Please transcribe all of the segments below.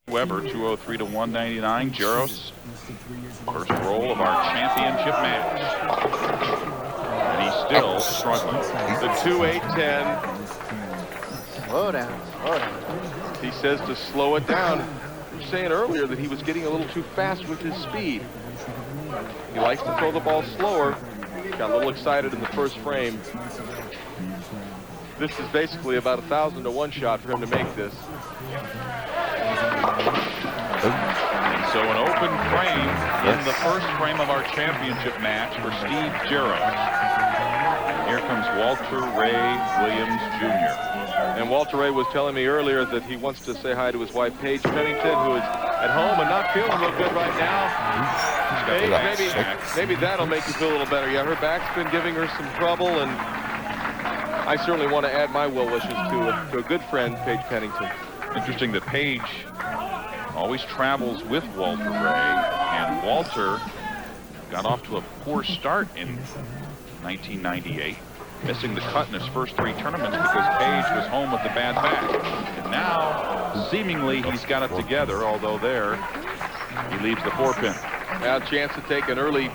Weber, 203 to 199. Jaros, first roll of our championship match. And he's still struggling. The 2-8-10. Slow down, slow down. He says to slow it down. You were saying earlier that he was getting a little too fast with his speed. He likes to throw the ball slower. Got a little excited in the first frame. This is basically about 1,000 to 1 shot for him to make this. And so an open frame in the first frame of our championship match for Steve Jaros. Here comes Walter Ray Williams Jr. And Walter Ray was telling me earlier that he wants to say hi to his wife, Paige Pennington, who is at home and not feeling real good right now. Paige, maybe that'll make you feel a little better. Yeah, her back's been giving her some trouble, and I certainly want to add my well wishes to a good friend, Paige Pennington. Interesting that Paige always travels with Walter Ray, and Walter got off to a poor start in 1998, missing the cut in his first 3 tournaments because Paige was home with the bad back. And now, seemingly, he's got it together, although there, he leaves the 4-pin. Now a chance to take an early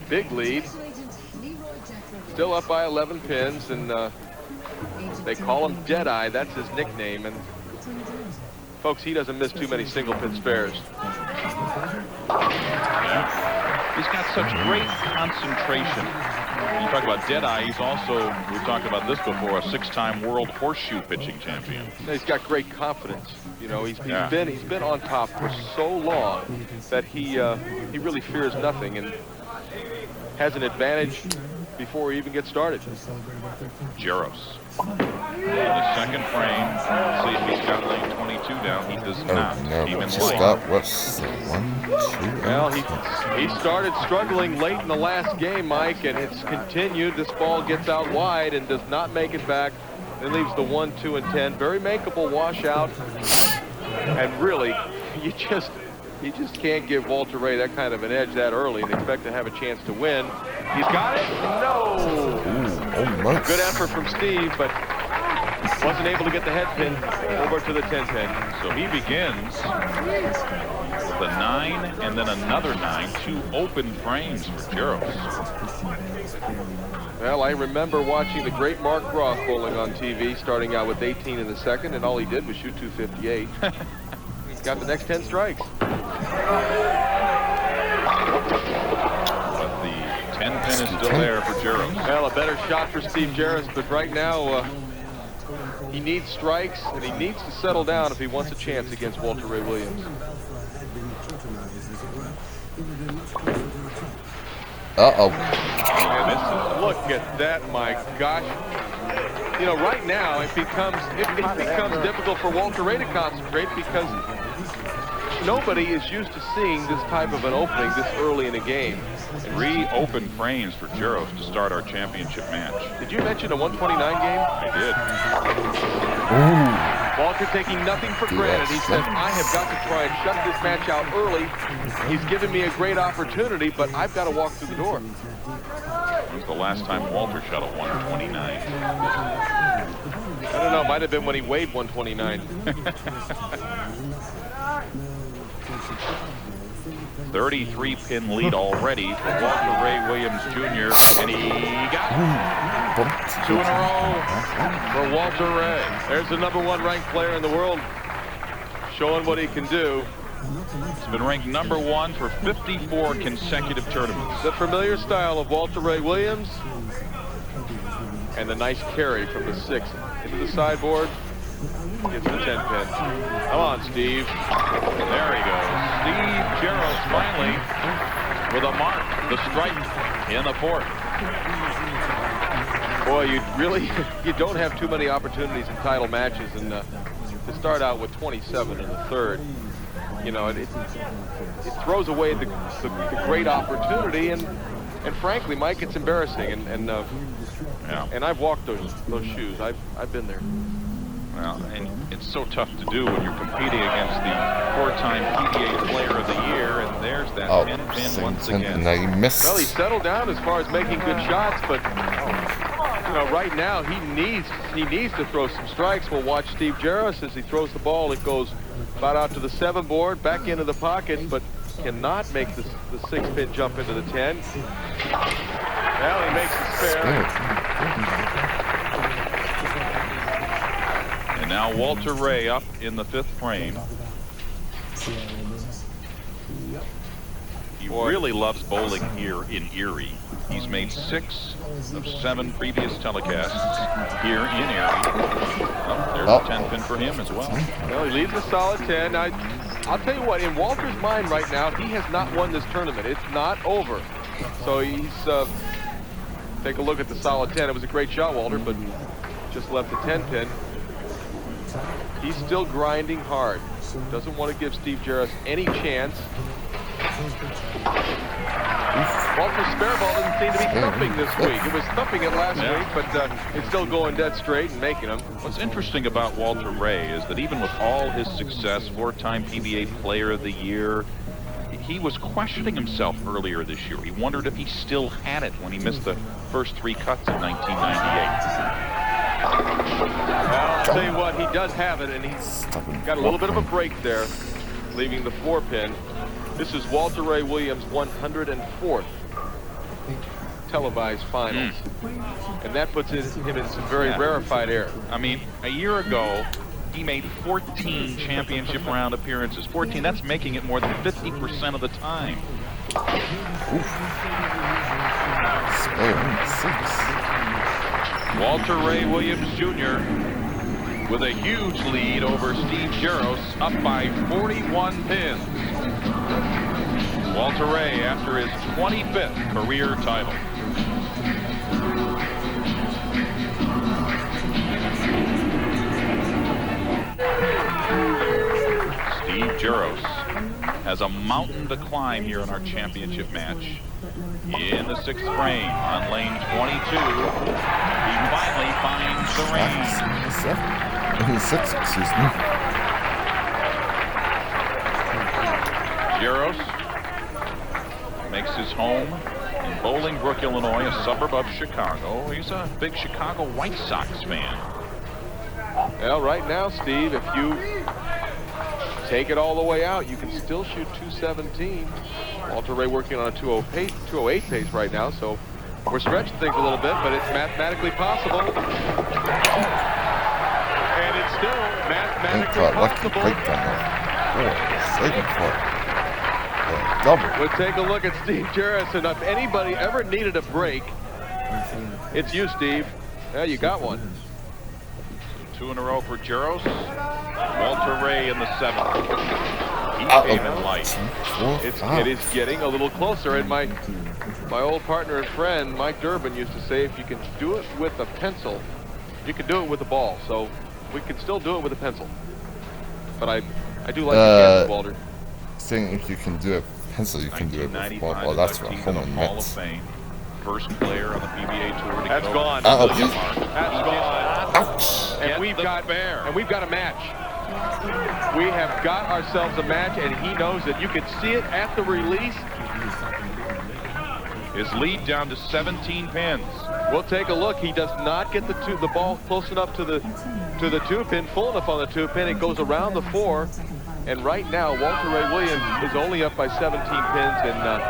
big lead. Still up by 11 pins, and they call him Deadeye. That's his nickname. And folks, he doesn't miss too many single pin spares. Yeah. He's got such great concentration. You talk about Deadeye, he's also, we've talked about this before, a 6-time world horseshoe pitching champion. He's got great confidence. You know, he's been on top for so long that he really fears nothing and has an advantage before he even gets started. Jaros. In the second frame, see if he's got lane 22 down. He does not. No, what's the 1, 2? Well, he started struggling late in the last game, Mike, and it's continued. This ball gets out wide and does not make it back. Then leaves the 1, 2, and 10. Very makeable washout. And really, you just can't give Walter Ray that kind of an edge that early and expect to have a chance to win. He's got it. No. Ooh, good effort from Steve, but wasn't able to get the head pin over to the 10-pin. So he begins with a 9 and then another 9, 2 open frames for Jaros. Well, I remember watching the great Mark Roth bowling on TV, starting out with 18 in the second, and all he did was shoot 258. He's got the next 10 strikes. But the 10-pin is still there for Jaros. Well, a better shot for Steve Jaros, but right now he needs strikes, and he needs to settle down if he wants a chance against Walter Ray Williams. Uh-oh. Look at that, my gosh. You know, right now it becomes difficult for Walter Ray to concentrate because nobody is used to seeing this type of an opening this early in a game. 3 open frames for Jaros to start our championship match. Did you mention a 129 game? I did. Ooh. Walter taking nothing for granted. He said, I have got to try and shut this match out early. He's given me a great opportunity, but I've got to walk through the door. It was the last time Walter shot a 129. I don't know, might have been when he weighed 129. 33-pin lead already for Walter Ray Williams Jr. And he got it. 2 in a row for Walter Ray. There's the #1 ranked player in the world, showing what he can do. He's been ranked #1 for 54 consecutive tournaments. The familiar style of Walter Ray Williams, and the nice carry from the 6 into the sideboard. Gets the 10-pin. Come on, Steve. There he goes. Steve Jaros finally with a mark, the strike in the 4th. Boy, you don't have too many opportunities in title matches, and to start out with 27 in the 3rd, you know, it throws away the great opportunity, and frankly, Mike, it's embarrassing, and I've walked those shoes. I've been there. Well, and it's so tough to do when you're competing against the 4-time PBA Player of the Year, and there's that 10-pin once again. Now you missed. Well, he settled down as far as making good shots, but you know, right now he needs to throw some strikes. We'll watch Steve Jaros as he throws the ball. It goes About out to the 7 board, back into the pocket, but cannot make the 6-pin jump into the 10. Well, he makes the spare. And now Walter Ray up in the 5th frame. He really loves bowling here in Erie. He's made 6 of 7 previous telecasts here in Erie. Oh, there's a 10-pin for him as well. Well, he leaves a solid 10. I'll tell you what, in Walter's mind right now, he has not won this tournament. It's not over. So he's, take a look at the solid 10. It was a great shot, Walter, but just left the 10-pin. He's still grinding hard. Doesn't want to give Steve Jaros any chance. Walter's spare ball doesn't seem to be thumping this week. It was thumping it last week, but it's still going dead straight and making them. What's interesting about Walter Ray is that even with all his success, 4-time PBA Player of the Year, he was questioning himself earlier this year. He wondered if he still had it when he missed the first 3 cuts in 1998. Well, I'll tell you what, he does have it, and he's got a little bit of a break there, leaving the 4-pin. This is Walter Ray Williams' 104th televised finals. And that puts him in some very rarefied air. I mean, a year ago, he made 14 championship round appearances. 14, that's making it more than 50% of the time. Walter Ray Williams Jr. with a huge lead over Steve Jaros, up by 41 pins. Walter Ray after his 25th career title. Steve Jaros has a mountain to climb here in our championship match. In the 6th frame on lane 22, he finally finds the range. 6, excuse me. Jaros makes his home in Bolingbrook, Illinois, a suburb of Chicago. He's a big Chicago White Sox fan. Well, right now, Steve, if you take it all the way out, you can still shoot 217. Walter Ray working on a 208 pace right now, so we're stretching things a little bit, but it's mathematically possible. And it's still mathematically possible. We'll take a look at Steve Jaros, and if anybody ever needed a break, it's you, Steve. Yeah, you got one. 2 in a row for Jaros. Walter Ray in the 7th. He came in light. It is getting a little closer, and my old partner and friend Mike Durbin used to say, if you can do it with a pencil, you can do it with a ball. So we can still do it with a pencil. But I do like the chances, Walter. Saying if you can do it with pencil, you can do it with ball. Oh, that's what home and Hall of Fame. First player on the Pba Tour. That's gone. That's gone. Ouch. And we've got a match. We have got ourselves a match, and he knows that. You can see it at the release. His lead down to 17 pins. We'll take a look. He does not get the ball close enough to the 2-pin, full enough on the 2-pin. It goes around the 4, and right now Walter Ray Williams is only up by 17 pins, and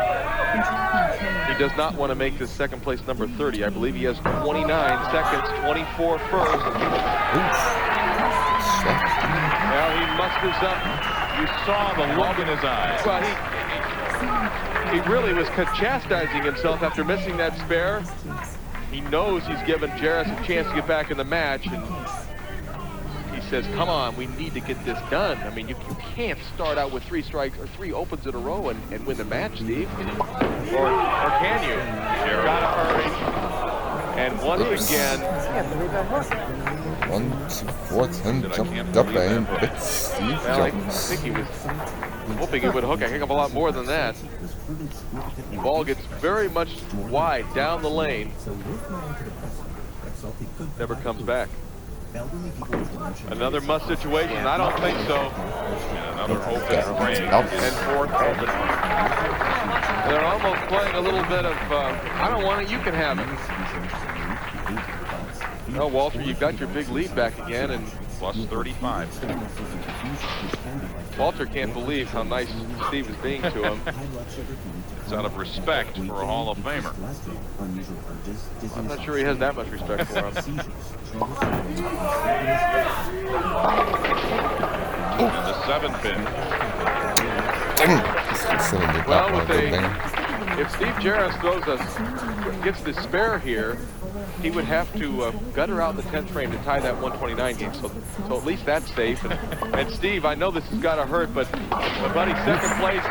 he does not want to make this second place number 30. I believe he has 29 seconds, 24 first. Well, he musters up. You saw the look in his eyes. Well, he really was chastising himself after missing that spare. He knows he's given Jaros a chance to get back in the match, and he says, come on, we need to get this done. I mean, you can't start out with 3 strikes or 3 opens in a row and win the match, Steve. Or can you? You gotta hurry. And once again, 1, 2, 4, 10, jumped up and bit Steve I jumps. think he was hoping he would hook a heck of a lot more than that. The ball gets very much wide down the lane. Never comes back. Another must situation? I don't think so. And another open frame. And 4th open. They're almost playing a little bit of, I don't want it, you can have it. Well, Walter, you've got your big lead back again, and plus 35. Walter can't believe how nice Steve is being to him. It's out of respect for a Hall of Famer. I'm not sure he has that much respect for him. And the 7 pin. Well, if Steve Jaros gets the spare here, he would have to gutter out the 10th frame to tie that 129 game. So at least that's safe. And Steve, I know this has got to hurt, but buddy, second place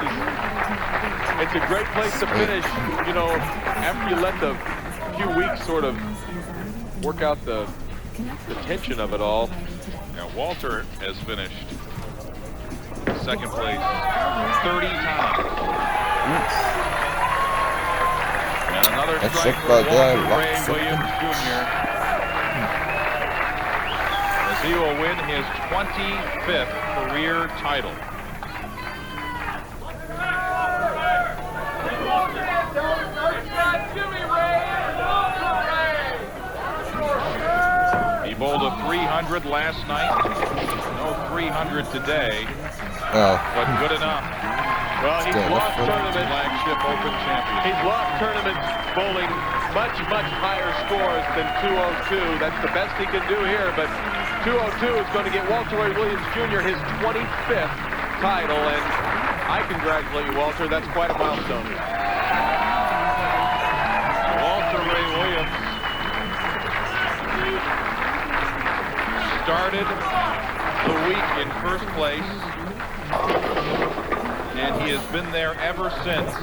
it's a great place to finish. You know, after you let the few weeks sort of work out the tension of it all. Now Walter has finished second place 30 times. And another strike for Walter Ray Williams Jr. as he will win his 25th career title. He bowled a 300 last night. No 300 today. But good enough. Well, he's lost tournament. Flagship Open champion. He's lost tournaments bowling much higher scores than 202. That's the best he can do here, but 202 is going to get Walter Ray Williams Jr. his 25th title, and I congratulate you, Walter. That's quite a milestone. Walter Ray Williams started the week in first place, and he has been there ever since.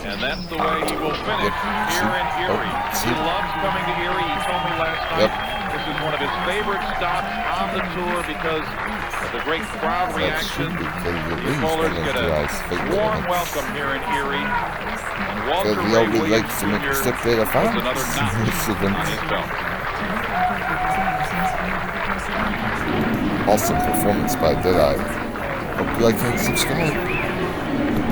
And that's the way he will finish here in Erie. He loves coming to Erie. He told me last night this is one of his favorite stops on the tour because of the great crowd reaction. These bowlers get a warm welcome here in Erie. And Walter Ray Williams Jr. has another notch on his belt. Awesome performance by Deadeye. Hope you like and subscribe.